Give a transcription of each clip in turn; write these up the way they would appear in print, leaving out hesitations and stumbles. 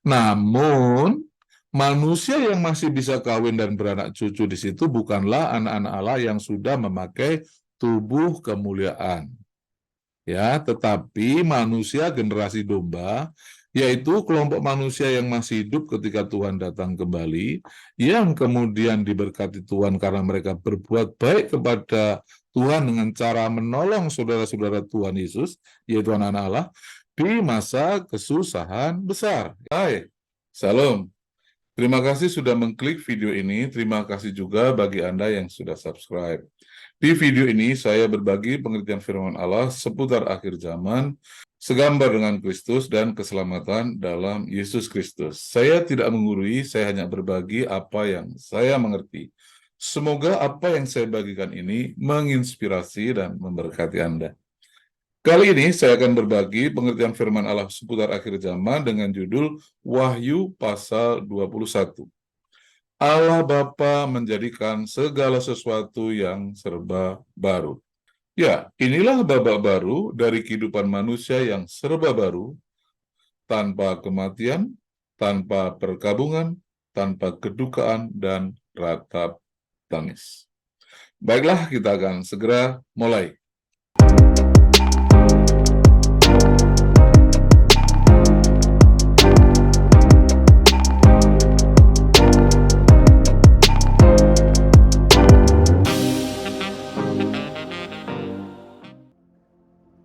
Namun, manusia yang masih bisa kawin dan beranak cucu di situ bukanlah anak-anak Allah yang sudah memakai tubuh kemuliaan. Ya, tetapi manusia generasi domba, yaitu kelompok manusia yang masih hidup ketika Tuhan datang kembali, yang kemudian diberkati Tuhan karena mereka berbuat baik kepada Tuhan dengan cara menolong saudara-saudara Tuhan Yesus, yaitu anak-anak Allah, di masa kesusahan besar. Hai, Salam. Terima kasih sudah mengklik video ini. Terima kasih juga bagi Anda yang sudah subscribe. Di video ini saya berbagi pengertian firman Allah seputar akhir zaman, segambar dengan Kristus dan keselamatan dalam Yesus Kristus. Saya tidak menggurui, saya hanya berbagi apa yang saya mengerti. Semoga apa yang saya bagikan ini menginspirasi dan memberkati Anda. Kali ini saya akan berbagi pengertian firman Allah seputar akhir zaman dengan judul Wahyu pasal 21. Allah Bapa menjadikan segala sesuatu yang serba baru. Ya, inilah babak baru dari kehidupan manusia yang serba baru, tanpa kematian, tanpa perkabungan, tanpa kedukaan, dan ratap tangis. Baiklah, kita akan segera mulai.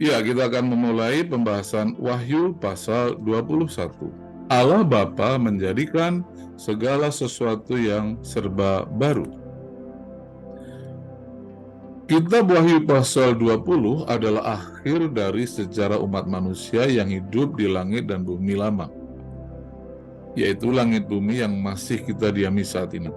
Ya, kita akan memulai pembahasan Wahyu pasal 21. Allah Bapa menjadikan segala sesuatu yang serba baru. Kitab Wahyu pasal 20 adalah akhir dari sejarah umat manusia yang hidup di langit dan bumi lama, yaitu langit bumi yang masih kita diami saat ini.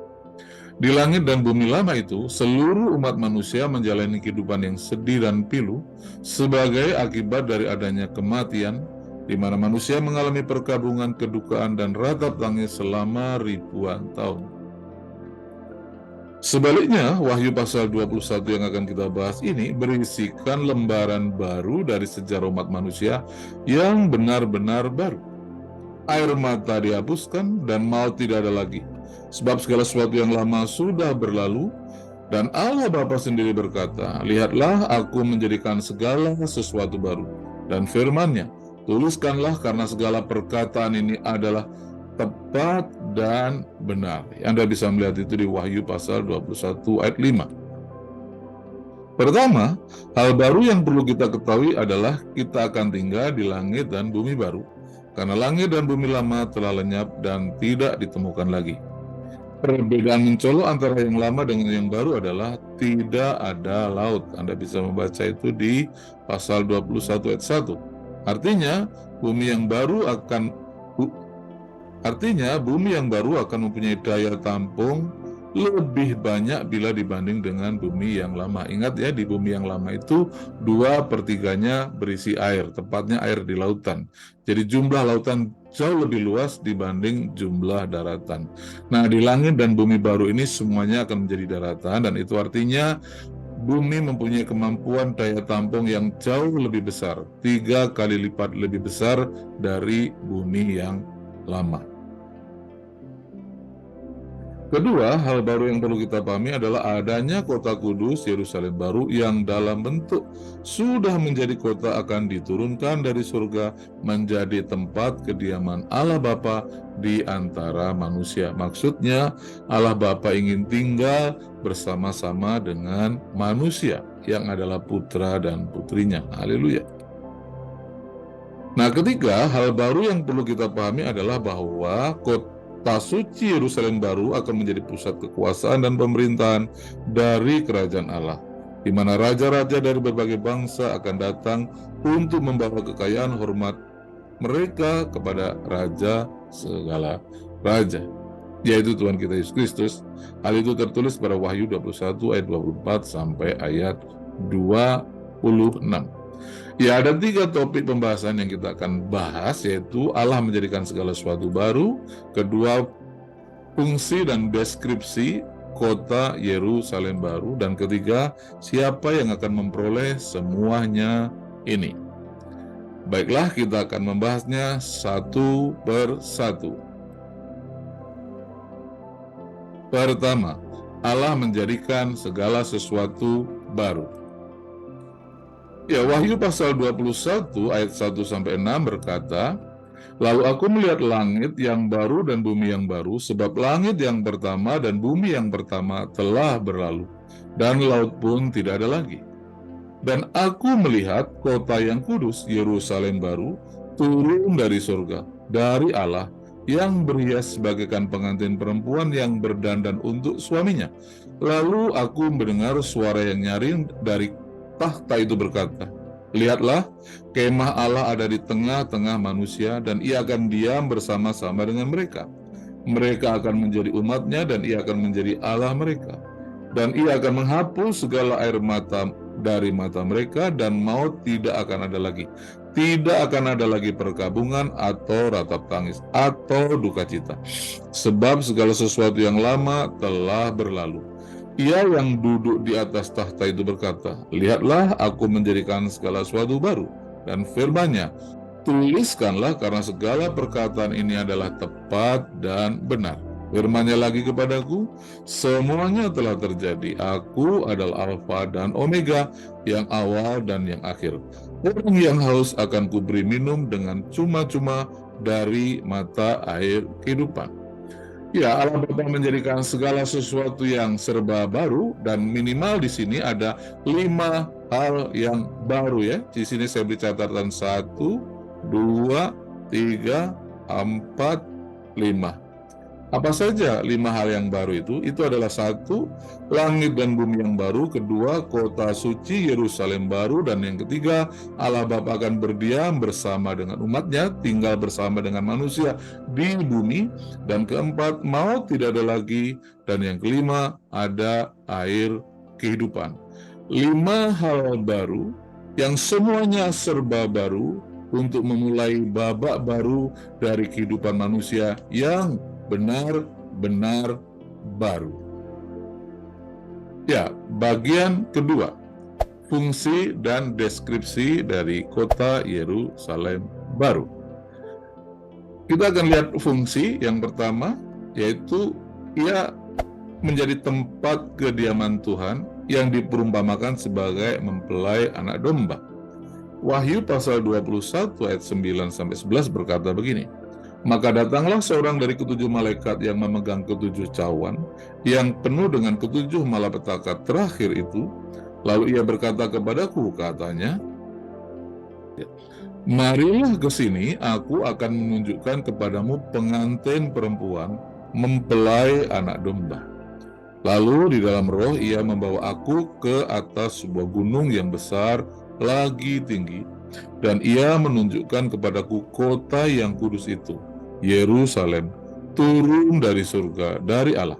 Di langit dan bumi lama itu, seluruh umat manusia menjalani kehidupan yang sedih dan pilu sebagai akibat dari adanya kematian, di mana manusia mengalami perkabungan, kedukaan, dan ratap tangis selama ribuan tahun. Sebaliknya, Wahyu pasal 21 yang akan kita bahas ini berisikan lembaran baru dari sejarah umat manusia yang benar-benar baru. Air mata dihapuskan dan maut tidak ada lagi, sebab segala sesuatu yang lama sudah berlalu. Dan Allah Bapa sendiri berkata, "Lihatlah, aku menjadikan segala sesuatu baru." Dan firman-Nya, "Tuliskanlah, karena segala perkataan ini adalah tepat dan benar." Anda bisa melihat itu di Wahyu pasal 21 ayat 5. Pertama, hal baru yang perlu kita ketahui adalah kita akan tinggal di langit dan bumi baru, karena langit dan bumi lama telah lenyap dan tidak ditemukan lagi. Perbedaan mencolok antara yang lama dengan yang baru adalah tidak ada laut. Anda bisa membaca itu di pasal 21 ayat 1. Artinya, bumi yang baru akan mempunyai daya tampung lebih banyak bila dibanding dengan bumi yang lama. Ingat ya, di bumi yang lama itu 2/3-nya berisi air, tepatnya air di lautan. Jadi jumlah lautan jauh lebih luas dibanding jumlah daratan. Nah, di langit dan bumi baru ini semuanya akan menjadi daratan, dan itu artinya bumi mempunyai kemampuan daya tampung yang jauh lebih besar, 3 kali lipat lebih besar dari bumi yang lama. Kedua, hal baru yang perlu kita pahami adalah adanya kota kudus Yerusalem baru yang dalam bentuk sudah menjadi kota akan diturunkan dari surga menjadi tempat kediaman Allah Bapa di antara manusia. Maksudnya, Allah Bapa ingin tinggal bersama-sama dengan manusia yang adalah putra dan putrinya. Haleluya. Nah, ketiga, hal baru yang perlu kita pahami adalah bahwa kota suci Yerusalem baru akan menjadi pusat kekuasaan dan pemerintahan dari kerajaan Allah, di mana raja-raja dari berbagai bangsa akan datang untuk membawa kekayaan hormat mereka kepada Raja segala raja, yaitu Tuhan kita Yesus Kristus. Hal itu tertulis pada Wahyu 21 ayat 24 sampai ayat 26. Ya, ada 3 topik pembahasan yang kita akan bahas, yaitu Allah menjadikan segala sesuatu baru, kedua, fungsi dan deskripsi kota Yerusalem baru, dan ketiga, siapa yang akan memperoleh semuanya ini. Baiklah, kita akan membahasnya satu persatu. Pertama, Allah menjadikan segala sesuatu baru. Ya, Wahyu pasal 21 ayat 1-6 berkata, "Lalu aku melihat langit yang baru dan bumi yang baru, sebab langit yang pertama dan bumi yang pertama telah berlalu, dan laut pun tidak ada lagi. Dan aku melihat kota yang kudus, Yerusalem baru, turun dari surga, dari Allah, yang berhias bagaikan pengantin perempuan yang berdandan untuk suaminya. Lalu aku mendengar suara yang nyaring dari tahta itu berkata, 'Lihatlah, kemah Allah ada di tengah-tengah manusia, dan ia akan diam bersama-sama dengan mereka. Mereka akan menjadi umatnya, dan ia akan menjadi Allah mereka. Dan ia akan menghapus segala air mata dari mata mereka, dan maut tidak akan ada lagi. Tidak akan ada lagi perkabungan atau ratap tangis atau duka cita. Sebab segala sesuatu yang lama telah berlalu.' Ia yang duduk di atas tahta itu berkata, 'Lihatlah, aku menjadikan segala sesuatu baru.' Dan firman-Nya, 'Tuliskanlah, karena segala perkataan ini adalah tepat dan benar.' Firman-Nya lagi kepadaku, 'Semuanya telah terjadi. Aku adalah Alfa dan Omega, yang awal dan yang akhir. Orang yang haus akan kuberi minum dengan cuma-cuma dari mata air kehidupan.'" Ya, Allah Bapa menjadikan segala sesuatu yang serba baru, dan minimal di sini ada 5 hal yang baru ya. Di sini saya beri catatan 1, 2, 3, 4, 5. Apa saja 5 hal yang baru itu? Itu adalah 1, langit dan bumi yang baru. 2, kota suci Yerusalem baru. Dan yang ketiga, Allah Bapa akan berdiam bersama dengan umatnya, tinggal bersama dengan manusia di bumi. Dan keempat, maut tidak ada lagi. Dan yang kelima, ada air kehidupan. 5 hal baru yang semuanya serba baru untuk memulai babak baru dari kehidupan manusia yang benar-benar baru. Ya, bagian kedua, fungsi dan deskripsi dari kota Yerusalem baru. Kita akan lihat fungsi yang pertama, yaitu ia menjadi tempat kediaman Tuhan yang diperumpamakan sebagai mempelai anak domba. Wahyu pasal 21 ayat 9-11 berkata begini, "Maka datanglah seorang dari ketujuh malaikat yang memegang ketujuh cawan, yang penuh dengan ketujuh malapetaka terakhir itu. Lalu ia berkata kepadaku," katanya, "Marilah ke sini, aku akan menunjukkan kepadamu pengantin perempuan, mempelai anak domba." Lalu di dalam roh ia membawa aku ke atas sebuah gunung yang besar lagi tinggi, dan ia menunjukkan kepadaku kota yang kudus itu, Yerusalem, turun dari surga, dari Allah.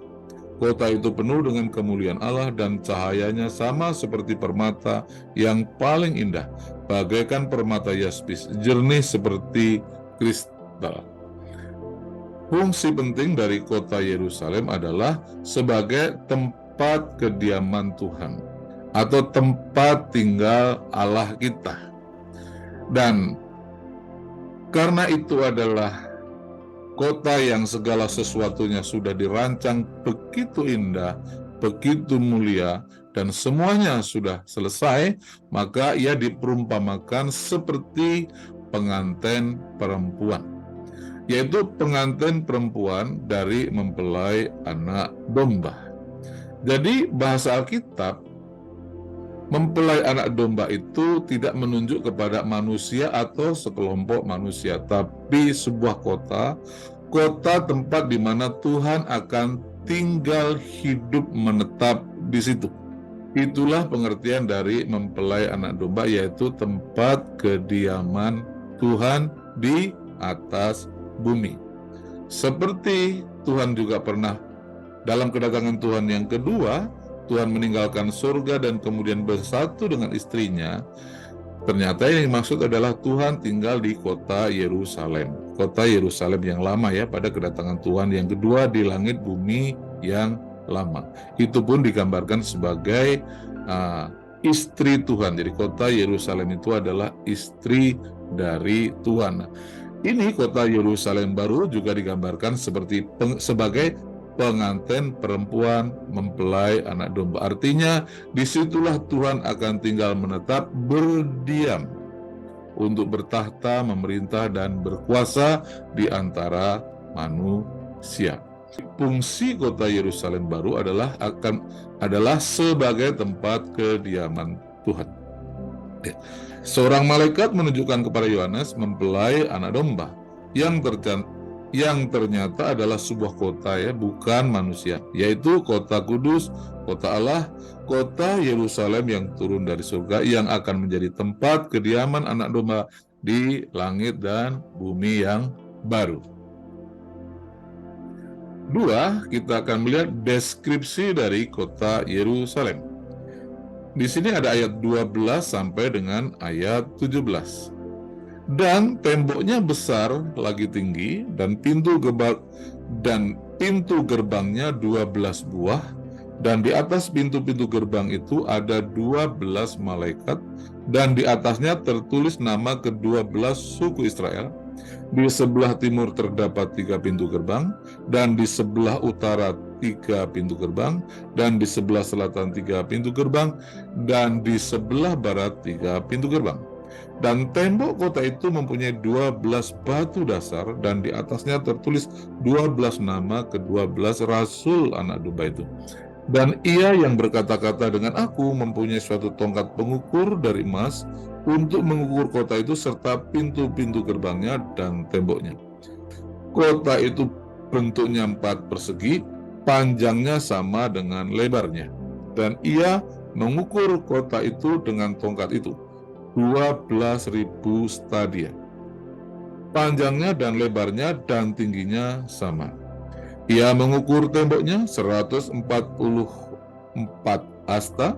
Kota itu penuh dengan kemuliaan Allah, dan cahayanya sama seperti permata yang paling indah, bagaikan permata yaspis, jernih seperti kristal. Fungsi penting dari kota Yerusalem adalah sebagai tempat kediaman Tuhan atau tempat tinggal Allah kita. Dan karena itu adalah kota yang segala sesuatunya sudah dirancang begitu indah, begitu mulia, dan semuanya sudah selesai, maka ia diperumpamakan seperti pengantin perempuan, yaitu pengantin perempuan dari mempelai anak domba. Jadi bahasa Alkitab, mempelai anak domba itu tidak menunjuk kepada manusia atau sekelompok manusia, tapi sebuah kota tempat di mana Tuhan akan tinggal hidup menetap di situ. Itulah pengertian dari mempelai anak domba, yaitu tempat kediaman Tuhan di atas bumi. Seperti Tuhan juga pernah dalam kedatangan Tuhan yang kedua, Tuhan meninggalkan surga dan kemudian bersatu dengan istrinya. Ternyata yang dimaksud adalah Tuhan tinggal di kota Yerusalem. Kota Yerusalem yang lama ya, pada kedatangan Tuhan yang kedua di langit bumi yang lama. Itu pun digambarkan sebagai istri Tuhan. Jadi kota Yerusalem itu adalah istri dari Tuhan. Ini kota Yerusalem baru juga digambarkan sebagai pengantin perempuan mempelai anak domba. Artinya, disitulah Tuhan akan tinggal menetap berdiam untuk bertahta, memerintah, dan berkuasa di antara manusia. Fungsi kota Yerusalem baru adalah sebagai tempat kediaman Tuhan. Seorang malaikat menunjukkan kepada Yohanes mempelai anak domba yang ternyata adalah sebuah kota, ya, bukan manusia, yaitu kota kudus, kota Allah, kota Yerusalem yang turun dari surga, yang akan menjadi tempat kediaman anak domba di langit dan bumi yang baru. 2, kita akan melihat deskripsi dari kota Yerusalem. Di sini ada ayat 12 sampai dengan ayat 17. Dan temboknya besar lagi tinggi, dan pintu gerbangnya 12 buah, dan di atas pintu-pintu gerbang itu ada 12 malaikat, dan di atasnya tertulis nama ke-12 suku Israel. Di sebelah timur terdapat 3 pintu gerbang, dan di sebelah utara 3 pintu gerbang, dan di sebelah selatan 3 pintu gerbang, dan di sebelah barat 3 pintu gerbang. Dan tembok kota itu mempunyai 12 batu dasar, dan di atasnya tertulis 12 nama ke-12 rasul anak domba itu. Dan ia yang berkata-kata dengan aku mempunyai suatu tongkat pengukur dari emas untuk mengukur kota itu serta pintu-pintu gerbangnya dan temboknya. Kota itu bentuknya 4 persegi, panjangnya sama dengan lebarnya. Dan ia mengukur kota itu dengan tongkat itu, 12.000 stadia. Panjangnya dan lebarnya dan tingginya sama. Ia mengukur temboknya 144 hasta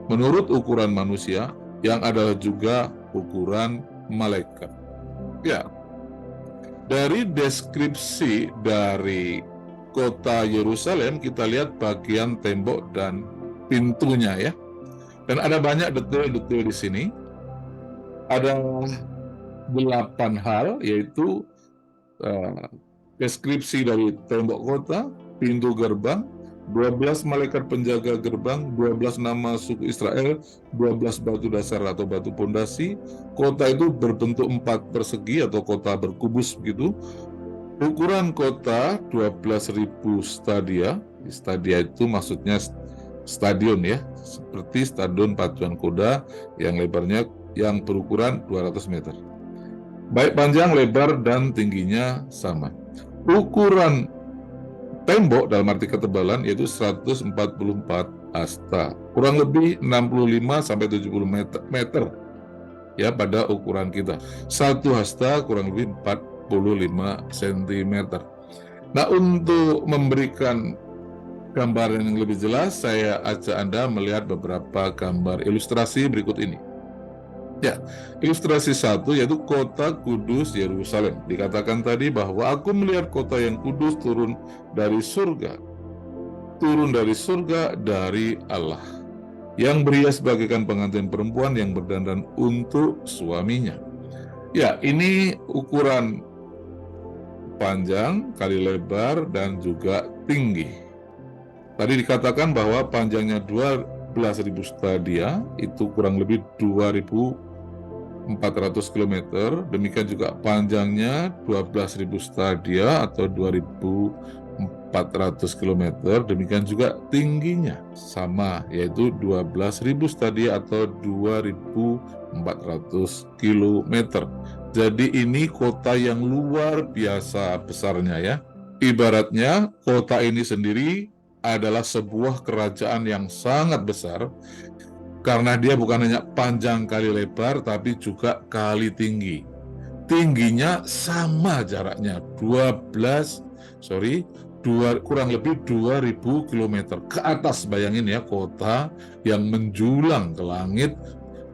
menurut ukuran manusia, yang adalah juga ukuran malaikat. Ya, dari deskripsi dari kota Yerusalem kita lihat bagian tembok dan pintunya, ya. Dan ada banyak detail-detail di sini. Ada 8 hal, yaitu deskripsi dari tembok kota, pintu gerbang, 12 malaikat penjaga gerbang, 12 nama suku Israel, 12 batu dasar atau batu pondasi. Kota itu berbentuk 4 persegi atau kota berkubus begitu. Ukuran kota 12.000 stadia. Stadia itu maksudnya stadion, ya, seperti stadion pacuan kuda yang lebarnya yang berukuran 200 meter. Baik panjang, lebar, dan tingginya sama. Ukuran tembok dalam arti ketebalan yaitu 144 hasta, kurang lebih 65 sampai 70 meter, ya, pada ukuran kita. 1 hasta kurang lebih 45 cm. Nah, untuk memberikan gambaran yang lebih jelas, saya ajak Anda melihat beberapa gambar ilustrasi berikut ini. Ya, ilustrasi 1 yaitu kota kudus Yerusalem. Dikatakan tadi bahwa aku melihat kota yang kudus turun dari surga dari Allah, yang berhias bagaikan pengantin perempuan yang berdandan untuk suaminya. Ya, ini ukuran panjang kali lebar dan juga tinggi. Tadi dikatakan bahwa panjangnya 12.000 stadia, itu kurang lebih 2.400 km. Demikian juga panjangnya 12.000 stadia atau 2.400 km. Demikian juga tingginya sama, yaitu 12.000 stadia atau 2.400 km. Jadi ini kota yang luar biasa besarnya, ya. Ibaratnya kota ini sendiri adalah sebuah kerajaan yang sangat besar, karena dia bukan hanya panjang kali lebar, tapi juga kali tinggi. Tingginya sama jaraknya, kurang lebih 2.000 km ke atas. Bayangin, ya, kota yang menjulang ke langit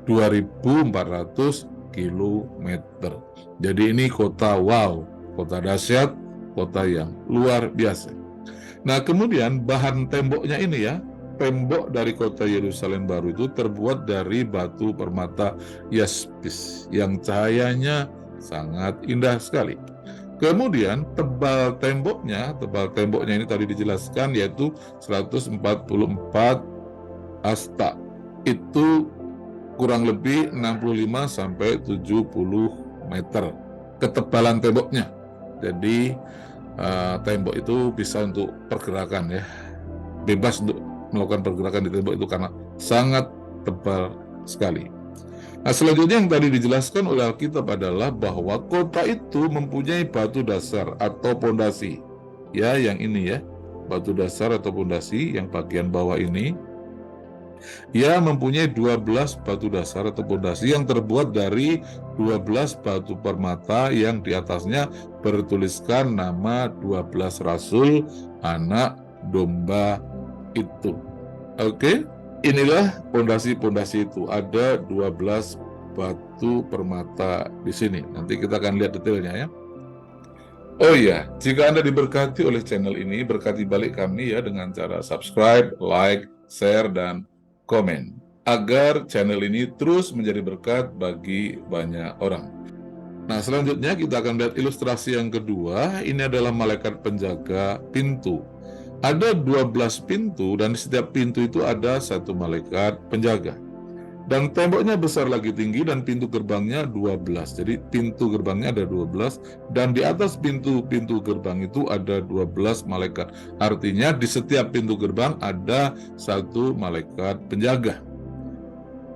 2.400 km. Jadi ini kota wow, kota dahsyat, kota yang luar biasa. Nah, kemudian bahan temboknya ini, ya, tembok dari kota Yerusalem baru itu terbuat dari batu permata yaspis yang cahayanya sangat indah sekali. Kemudian tebal temboknya ini tadi dijelaskan yaitu 144 asta. Itu kurang lebih 65 sampai 70 meter ketebalan temboknya. Jadi tembok itu bisa untuk pergerakan ya. Bebas untuk melakukan pergerakan di tembok itu karena sangat tebal sekali. Nah, selanjutnya yang tadi dijelaskan oleh Alkitab adalah bahwa kota itu mempunyai batu dasar atau pondasi. Ya, yang ini ya, batu dasar atau pondasi yang bagian bawah ini. Ia mempunyai 12 batu dasar atau pondasi yang terbuat dari 12 batu permata yang di atasnya bertuliskan nama 12 rasul anak domba itu. Oke, inilah pondasi-pondasi itu. Ada 12 batu permata di sini. Nanti kita akan lihat detailnya ya. Oh iya, jika Anda diberkati oleh channel ini, berkati balik kami ya dengan cara subscribe, like, share, dan komen. Agar channel ini terus menjadi berkat bagi banyak orang. Nah, selanjutnya kita akan lihat ilustrasi yang kedua. Ini adalah malaikat penjaga pintu. Ada 12 pintu dan di setiap pintu itu ada satu malaikat penjaga. Dan temboknya besar lagi tinggi dan pintu gerbangnya 12. Jadi pintu gerbangnya ada 12 dan di atas pintu-pintu gerbang itu ada 12 malaikat. Artinya di setiap pintu gerbang ada satu malaikat penjaga.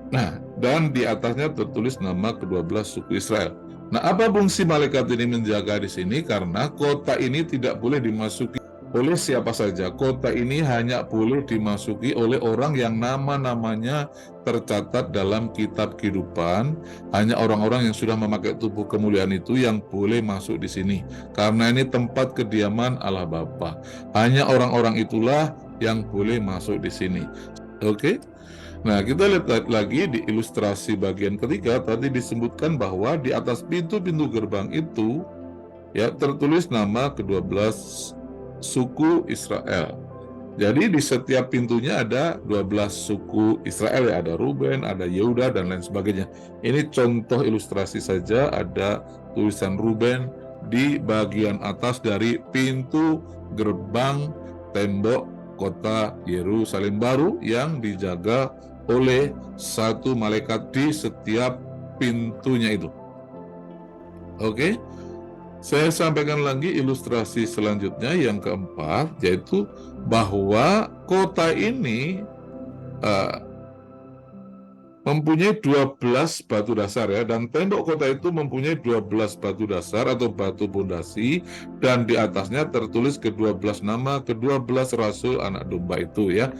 Nah, dan di atasnya tertulis nama ke-12 suku Israel. Nah, apa fungsi malaikat ini menjaga di sini? Karena kota ini tidak boleh dimasuki oleh siapa saja. Kota ini hanya boleh dimasuki oleh orang yang nama-namanya tercatat dalam kitab kehidupan. Hanya orang-orang yang sudah memakai tubuh kemuliaan itu yang boleh masuk di sini. Karena ini tempat kediaman Allah Bapa. Hanya orang-orang itulah yang boleh masuk di sini. Oke? Nah, kita lihat lagi di ilustrasi bagian ketiga, tadi disebutkan bahwa di atas pintu-pintu gerbang itu ya tertulis nama ke-12 suku Israel. Jadi di setiap pintunya ada 12 suku Israel ya, ada Ruben, ada Yehuda dan lain sebagainya. Ini contoh ilustrasi saja, ada tulisan Ruben di bagian atas dari pintu gerbang tembok kota Yerusalem baru yang dijaga oleh satu malaikat di setiap pintunya itu. Oke, saya sampaikan lagi ilustrasi selanjutnya yang keempat, yaitu bahwa kota ini mempunyai 12 batu dasar ya, dan tembok kota itu mempunyai 12 batu dasar atau batu pondasi, dan di atasnya tertulis ke-12 nama ke-12 rasul anak domba itu ya.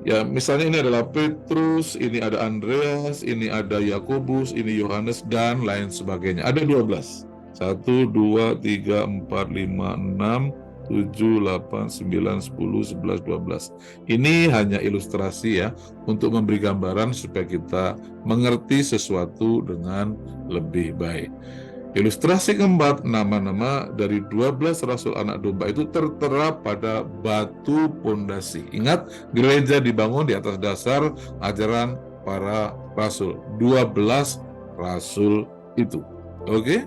Ya, misalnya ini adalah Petrus, ini ada Andreas, ini ada Yakobus, ini Yohanes, dan lain sebagainya. Ada 12. 1, 2, 3, 4, 5, 6, 7, 8, 9, 10, 11, 12. Ini hanya ilustrasi ya, untuk memberi gambaran supaya kita mengerti sesuatu dengan lebih baik. Ilustrasi keempat, nama-nama dari 12 rasul anak domba itu tertera pada batu pondasi. Ingat, gereja dibangun di atas dasar ajaran para rasul. 12 rasul itu. Oke?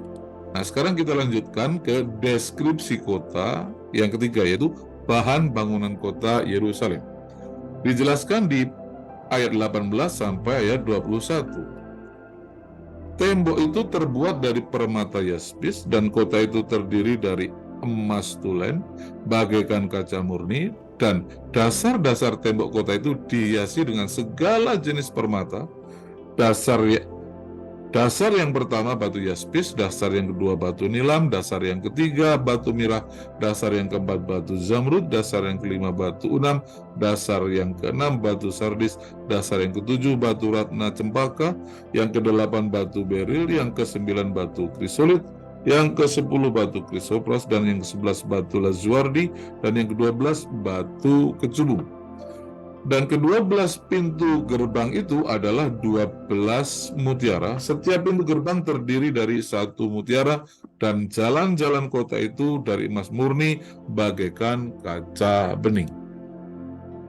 Nah, sekarang kita lanjutkan ke deskripsi kota yang ketiga, yaitu bahan bangunan kota Yerusalem. Dijelaskan di ayat 18 sampai ayat 21. Tembok itu terbuat dari permata yaspis dan kota itu terdiri dari emas tulen bagaikan kaca murni, dan dasar-dasar tembok kota itu dihiasi dengan segala jenis permata. Dasar yang pertama batu yaspis, dasar yang kedua batu nilam, dasar yang ketiga batu mirah, dasar yang keempat batu zamrud, dasar yang kelima batu unam, dasar yang keenam batu sardis, dasar yang ketujuh batu ratna cempaka, yang kedelapan batu beril, yang kesembilan batu krisolit, yang ke-10 batu krisopras, dan yang ke-11 batu lazuardi, dan yang ke-12 batu kecubung. Dan ke-12 pintu gerbang itu adalah 12 mutiara. Setiap pintu gerbang terdiri dari satu mutiara, dan jalan-jalan kota itu dari emas murni bagaikan kaca bening.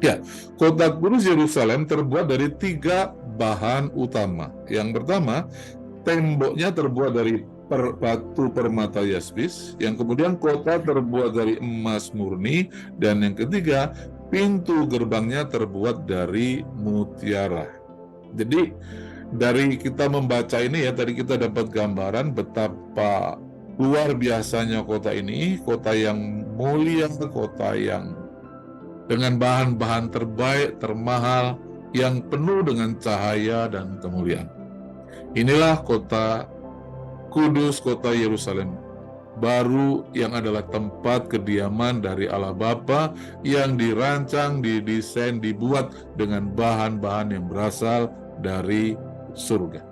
Ya, kota kudus Yerusalem terbuat dari 3 bahan utama. Yang pertama, temboknya terbuat dari batu permata yaspis. Yang kemudian kota terbuat dari emas murni. Dan yang ketiga, pintu gerbangnya terbuat dari mutiara. Jadi dari kita membaca ini ya, tadi kita dapat gambaran betapa luar biasanya kota ini, kota yang mulia, kota yang dengan bahan-bahan terbaik, termahal, yang penuh dengan cahaya dan kemuliaan. Inilah kota kudus, kota Yerusalem baru yang adalah tempat kediaman dari Allah Bapa yang dirancang, didesain, dibuat dengan bahan-bahan yang berasal dari surga.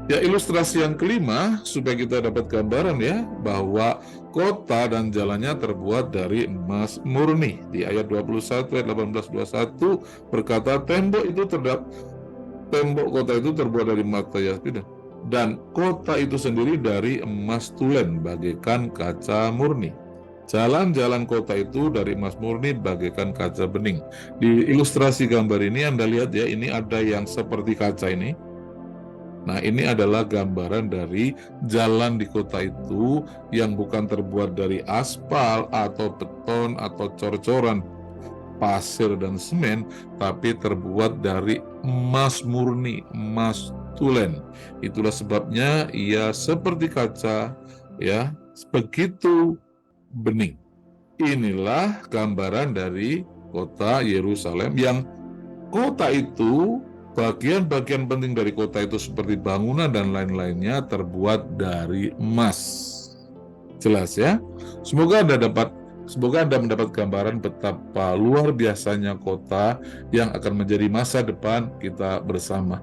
Ya, ilustrasi yang kelima, supaya kita dapat gambaran ya, bahwa kota dan jalannya terbuat dari emas murni. Di ayat 21, ayat 18-21 berkata, tembok kota itu terbuat dari mata yaspis dan kota itu sendiri dari emas tulen bagaikan kaca murni. Jalan-jalan kota itu dari emas murni bagaikan kaca bening. Di ilustrasi gambar ini Anda lihat ya, ini ada yang seperti kaca ini. Nah, ini adalah gambaran dari jalan di kota itu yang bukan terbuat dari aspal atau beton atau cor-coran pasir dan semen, tapi terbuat dari emas murni, emas tulen. Itulah sebabnya ia seperti kaca, ya, begitu bening. Inilah gambaran dari kota Yerusalem yang kota itu, bagian-bagian penting dari kota itu seperti bangunan dan lain-lainnya terbuat dari emas. Jelas ya? Semoga Anda mendapat gambaran betapa luar biasanya kota yang akan menjadi masa depan kita bersama.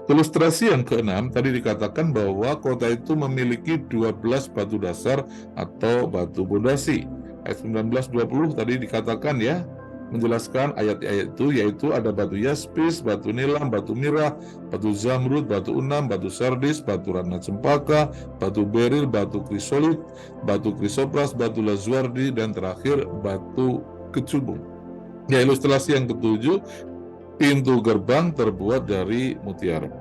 Ilustrasi yang keenam, tadi dikatakan bahwa kota itu memiliki 12 batu dasar atau batu pondasi. Ayat 19-20 tadi dikatakan ya, menjelaskan ayat-ayat itu, yaitu ada batu yaspis, batu nilam, batu mirah, batu zamrud, batu unam, batu sardis, batu ratna cempaka, batu beril, batu krisolit, batu krisopras, batu lazuardi, dan terakhir batu kecubung. Ya, ilustrasi yang ketujuh, pintu gerbang terbuat dari mutiara.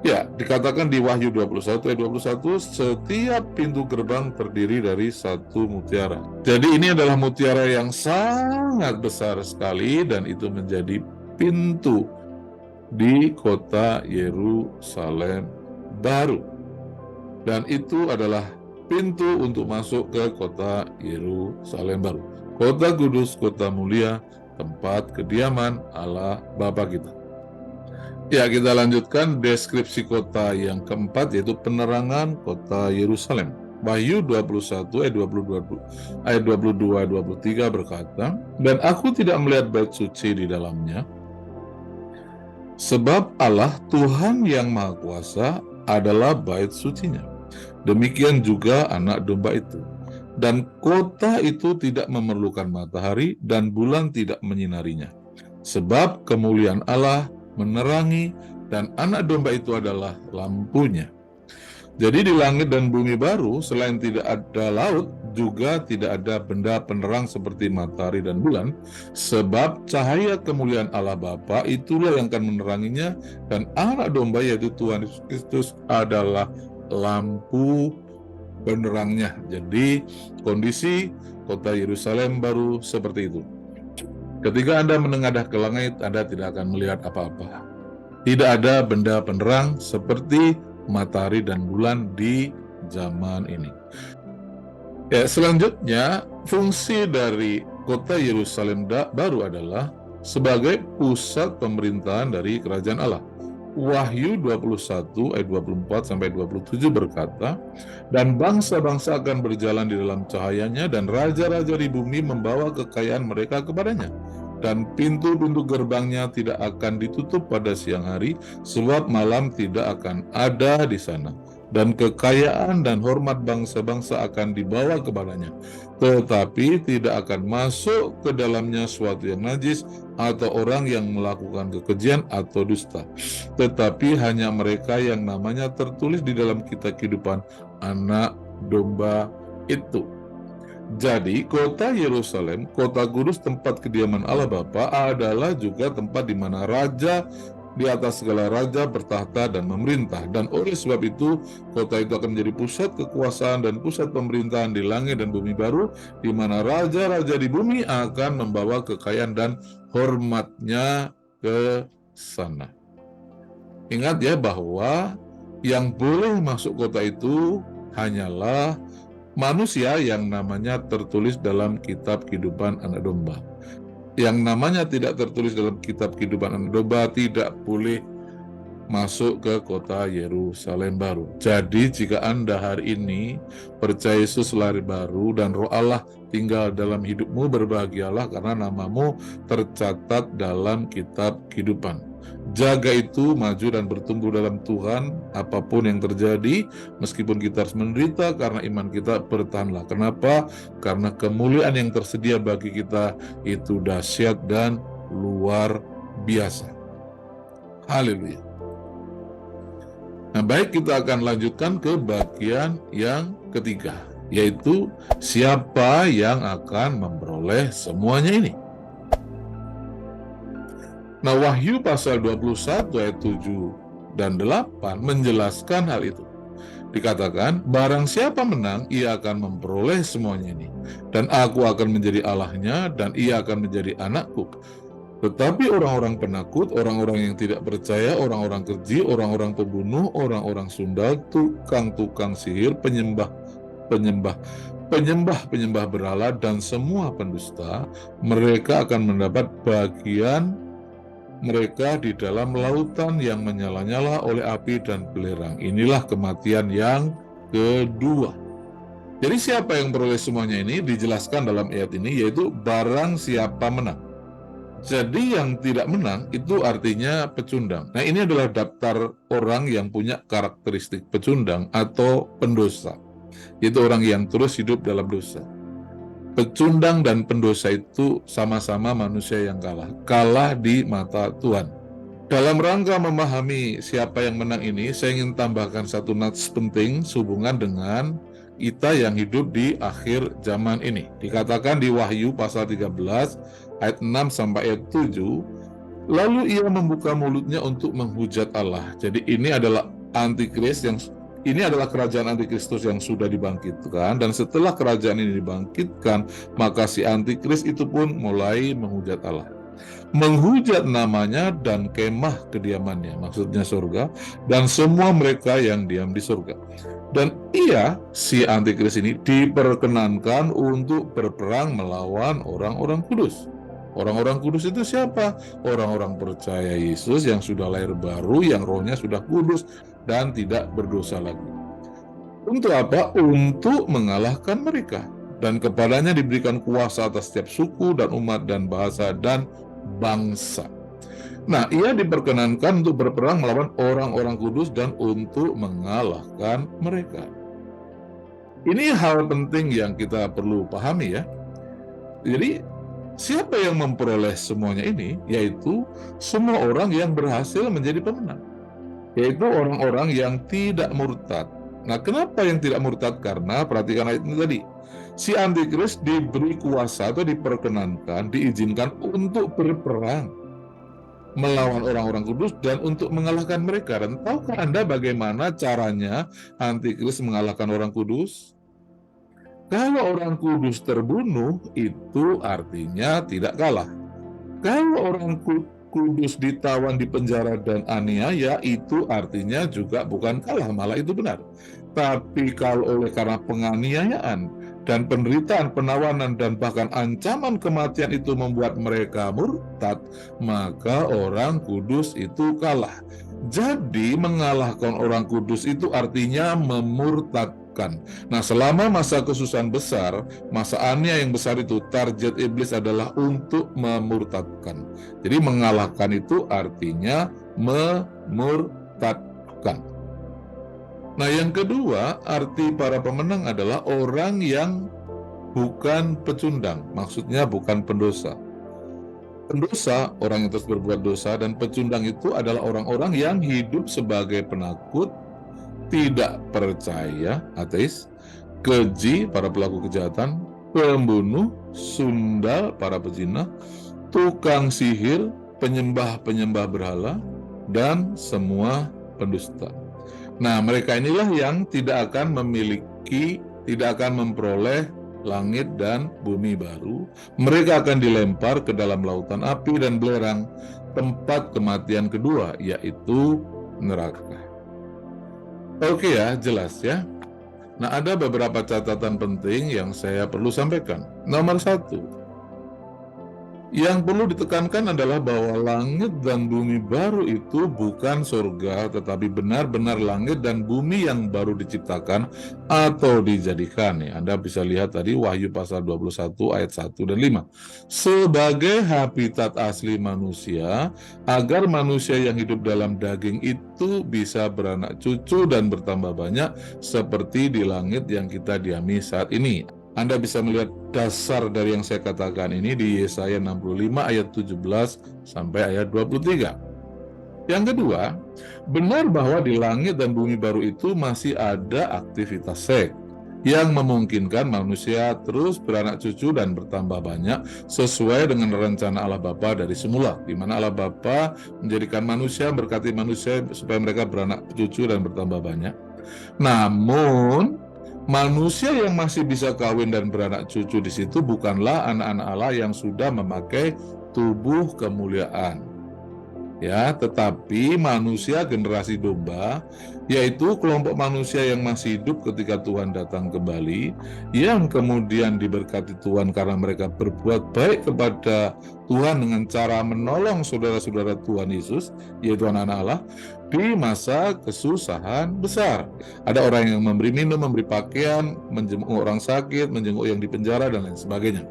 Ya, dikatakan di Wahyu 21 ayat 21, setiap pintu gerbang terdiri dari satu mutiara. Jadi ini adalah mutiara yang sangat besar sekali dan itu menjadi pintu di kota Yerusalem baru. Dan itu adalah pintu untuk masuk ke kota Yerusalem baru. Kota kudus, kota mulia, tempat kediaman Allah Bapa kita. Ya, kita lanjutkan deskripsi kota yang keempat, yaitu penerangan kota Yerusalem. Wahyu 21 ayat 22-23 berkata, dan aku tidak melihat bait suci di dalamnya, sebab Allah Tuhan yang Maha Kuasa adalah bait sucinya. Demikian juga anak domba itu. Dan kota itu tidak memerlukan matahari dan bulan tidak menyinarinya. Sebab kemuliaan Allah menerangi dan anak domba itu adalah lampunya. Jadi di langit dan bumi baru, selain tidak ada laut, juga tidak ada benda penerang seperti matahari dan bulan, sebab cahaya kemuliaan Allah Bapa itulah yang akan meneranginya, dan anak domba yaitu Tuhan Yesus Kristus adalah lampu penerangnya. Jadi kondisi kota Yerusalem baru seperti itu. Ketika Anda menengadah ke langit, Anda tidak akan melihat apa-apa. Tidak ada benda penerang seperti matahari dan bulan di zaman ini. Ya, selanjutnya, fungsi dari kota Yerusalem baru adalah sebagai pusat pemerintahan dari kerajaan Allah. Wahyu 21 ayat 24-27 berkata, dan bangsa-bangsa akan berjalan di dalam cahayanya, dan raja-raja di bumi membawa kekayaan mereka kepadanya. Dan pintu-pintu gerbangnya tidak akan ditutup pada siang hari, sebab malam tidak akan ada di sana. Dan kekayaan dan hormat bangsa-bangsa akan dibawa kepadanya, tetapi tidak akan masuk ke dalamnya suatu yang najis atau orang yang melakukan kekejian atau dusta, tetapi hanya mereka yang namanya tertulis di dalam kitab kehidupan anak domba itu. Jadi, kota Yerusalem, kota kudus tempat kediaman Allah Bapa, adalah juga tempat di mana raja di atas segala raja bertahta dan memerintah. Dan oleh sebab itu, kota itu akan menjadi pusat kekuasaan dan pusat pemerintahan di langit dan bumi baru, di mana raja-raja di bumi akan membawa kekayaan dan hormatnya ke sana. Ingat ya bahwa yang boleh masuk kota itu hanyalah manusia yang namanya tertulis dalam kitab kehidupan anak domba. Yang namanya tidak tertulis dalam kitab kehidupan anak domba tidak boleh masuk ke kota Yerusalem baru. Jadi jika Anda hari ini percaya Yesus lahir baru dan Roh Allah tinggal dalam hidupmu, berbahagialah karena namamu tercatat dalam kitab kehidupan. Jaga itu, maju dan bertumbuh dalam Tuhan, apapun yang terjadi, meskipun kita harus menderita, karena iman kita bertahanlah. Kenapa? Karena kemuliaan yang tersedia bagi kita itu dahsyat dan luar biasa. Haleluya. Nah, baik, kita akan lanjutkan ke bagian yang ketiga, yaitu siapa yang akan memperoleh semuanya ini. Nah, Wahyu pasal 21 ayat 7 dan 8 menjelaskan hal itu. Dikatakan, barang siapa menang, ia akan memperoleh semuanya ini. Dan aku akan menjadi Allahnya, dan ia akan menjadi anakku. Tetapi orang-orang penakut, orang-orang yang tidak percaya, orang-orang keji, orang-orang pembunuh, orang-orang sundal, tukang-tukang sihir, penyembah berhala, dan semua pendusta, mereka akan mendapat bagian mereka di dalam lautan yang menyala-nyala oleh api dan belerang. Inilah kematian yang kedua. Jadi siapa yang beroleh semuanya ini dijelaskan dalam ayat ini, yaitu barang siapa menang. Jadi yang tidak menang itu artinya pecundang. Nah, ini adalah daftar orang yang punya karakteristik pecundang atau pendosa. Itu orang yang terus hidup dalam dosa. Pecundang dan pendosa itu sama-sama manusia yang kalah di mata Tuhan. Dalam rangka memahami siapa yang menang ini, saya ingin tambahkan satu nats penting sehubungan dengan kita yang hidup di akhir zaman ini. Dikatakan di Wahyu pasal 13 ayat 6 sampai ayat 7, lalu ia membuka mulutnya untuk menghujat Allah. Jadi ini adalah antikris ini adalah kerajaan antikristus yang sudah dibangkitkan, dan setelah kerajaan ini dibangkitkan, maka si antikris itu pun mulai menghujat Allah. Menghujat namanya dan kemah kediamannya, maksudnya surga, dan semua mereka yang diam di surga. Dan ia, si antikris ini, diperkenankan untuk berperang melawan orang-orang kudus. Orang-orang kudus itu siapa? Orang-orang percaya Yesus yang sudah lahir baru, yang rohnya sudah kudus dan tidak berdosa lagi. Untuk apa? Untuk mengalahkan mereka. Dan kepadanya diberikan kuasa atas setiap suku dan umat dan bahasa dan bangsa. Nah, ia diperkenankan untuk berperang melawan orang-orang kudus dan untuk mengalahkan mereka. Ini hal penting yang kita perlu pahami ya. Jadi, siapa yang memperoleh semuanya ini? Yaitu semua orang yang berhasil menjadi pemenang. Yaitu orang-orang yang tidak murtad. Nah, kenapa yang tidak murtad? Karena perhatikan ayat ini tadi. Si antikris diberi kuasa atau diperkenankan, diizinkan untuk berperang melawan orang-orang kudus dan untuk mengalahkan mereka. Dan tahukah Anda bagaimana caranya antikris mengalahkan orang kudus? Kalau orang kudus terbunuh, itu artinya tidak kalah. Kalau orang kudus ditawan di penjara dan aniaya, itu artinya juga bukan kalah, malah itu benar. Tapi kalau karena penganiayaan dan penderitaan, penawanan, dan bahkan ancaman kematian itu membuat mereka murtad, maka orang kudus itu kalah. Jadi mengalahkan orang kudus itu artinya memurtadkan. Nah, selama masa kesusahan besar, masa aniaya yang besar itu, target iblis adalah untuk memurtadkan. Jadi mengalahkan itu artinya memurtadkan. Nah, yang kedua, arti para pemenang adalah orang yang bukan pecundang, maksudnya bukan pendosa. Pendosa, orang yang terus berbuat dosa, dan pecundang itu adalah orang-orang yang hidup sebagai penakut, tidak percaya, ateis, keji, para pelaku kejahatan, pembunuh, sundal, para pezina, tukang sihir, penyembah-penyembah berhala, dan semua pendusta. Nah, mereka inilah yang tidak akan memperoleh langit dan bumi baru. Mereka akan dilempar ke dalam lautan api dan belerang, tempat kematian kedua, yaitu neraka. Oke ya, jelas ya. Nah, ada beberapa catatan penting yang saya perlu sampaikan. Nomor 1, yang perlu ditekankan adalah bahwa langit dan bumi baru itu bukan surga, tetapi benar-benar langit dan bumi yang baru diciptakan atau dijadikan. Anda bisa lihat tadi Wahyu pasal 21 ayat 1 dan 5. Sebagai habitat asli manusia, agar manusia yang hidup dalam daging itu bisa beranak cucu dan bertambah banyak seperti di langit yang kita diami saat ini. Anda bisa melihat dasar dari yang saya katakan ini di Yesaya 65 ayat 17 sampai ayat 23. Yang kedua, benar bahwa di langit dan bumi baru itu masih ada aktivitas seks yang memungkinkan manusia terus beranak cucu dan bertambah banyak sesuai dengan rencana Allah Bapa dari semula, di mana Allah Bapa menjadikan manusia, berkati manusia supaya mereka beranak cucu dan bertambah banyak. Namun manusia yang masih bisa kawin dan beranak cucu di situ bukanlah anak-anak Allah yang sudah memakai tubuh kemuliaan. Ya, tetapi manusia generasi domba, yaitu kelompok manusia yang masih hidup ketika Tuhan datang kembali, yang kemudian diberkati Tuhan karena mereka berbuat baik kepada Tuhan dengan cara menolong saudara-saudara Tuhan Yesus, yaitu anak-anak Allah, di masa kesusahan besar. Ada orang yang memberi minum, memberi pakaian, menjenguk orang sakit, menjenguk yang dipenjara, dan lain sebagainya.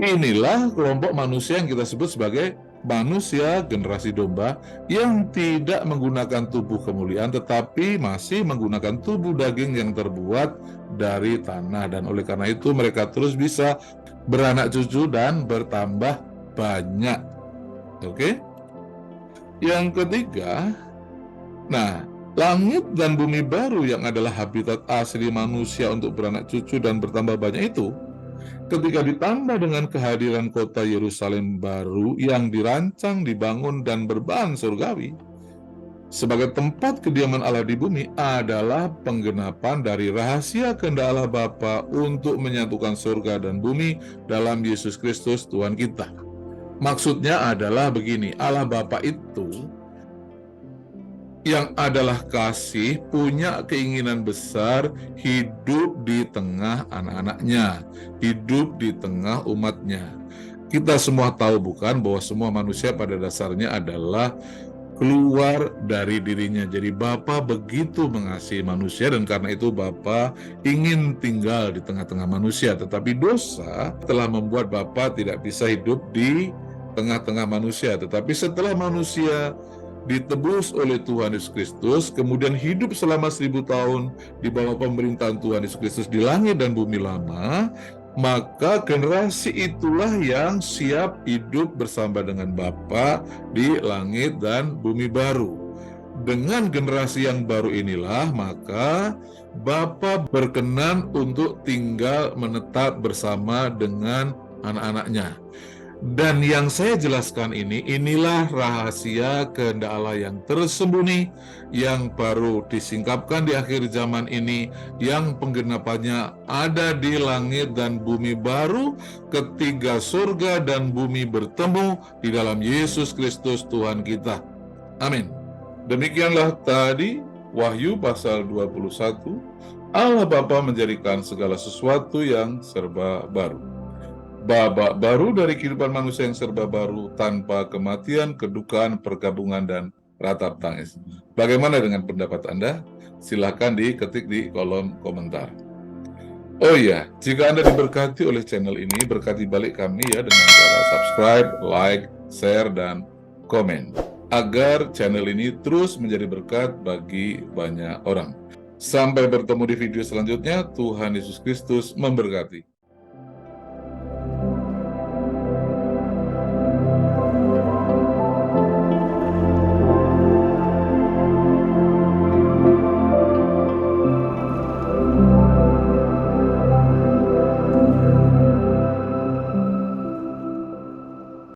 Inilah kelompok manusia yang kita sebut sebagai manusia generasi domba yang tidak menggunakan tubuh kemuliaan tetapi masih menggunakan tubuh daging yang terbuat dari tanah, dan oleh karena itu mereka terus bisa beranak cucu dan bertambah banyak. Oke? Yang ketiga, nah, langit dan bumi baru yang adalah habitat asli manusia untuk beranak cucu dan bertambah banyak itu, ketika ditambah dengan kehadiran kota Yerusalem baru yang dirancang, dibangun, dan berbahan surgawi, sebagai tempat kediaman Allah di bumi adalah penggenapan dari rahasia kehendak Allah Bapa untuk menyatukan surga dan bumi dalam Yesus Kristus Tuhan kita. Maksudnya adalah begini, Allah Bapa itu yang adalah kasih punya keinginan besar hidup di tengah anak-anaknya, hidup di tengah umatnya. Kita semua tahu bukan bahwa semua manusia pada dasarnya adalah keluar dari dirinya. Jadi Bapa begitu mengasihi manusia dan karena itu Bapa ingin tinggal di tengah-tengah manusia. Tetapi dosa telah membuat Bapa tidak bisa hidup di tengah-tengah manusia. Tetapi setelah manusia ditebus oleh Tuhan Yesus Kristus, kemudian hidup selama 1000 tahun di bawah pemerintahan Tuhan Yesus Kristus di langit dan bumi lama, maka generasi itulah yang siap hidup bersama dengan Bapa di langit dan bumi baru. Dengan generasi yang baru inilah, maka Bapa berkenan untuk tinggal menetap bersama dengan anak-anaknya. Dan yang saya jelaskan inilah rahasia kehendak Allah yang tersembunyi, yang baru disingkapkan di akhir zaman ini, yang penggenapannya ada di langit dan bumi baru, ketika surga dan bumi bertemu di dalam Yesus Kristus Tuhan kita. Amin. Demikianlah tadi Wahyu pasal 21, Allah Bapa menjadikan segala sesuatu yang serba baru. Babak baru dari kehidupan manusia yang serba baru, tanpa kematian, kedukaan, pergabungan, dan ratap tangis. Bagaimana dengan pendapat Anda? Silahkan diketik di kolom komentar. Oh iya, jika Anda diberkati oleh channel ini, berkati balik kami ya dengan cara subscribe, like, share, dan komen, agar channel ini terus menjadi berkat bagi banyak orang. Sampai bertemu di video selanjutnya, Tuhan Yesus Kristus memberkati.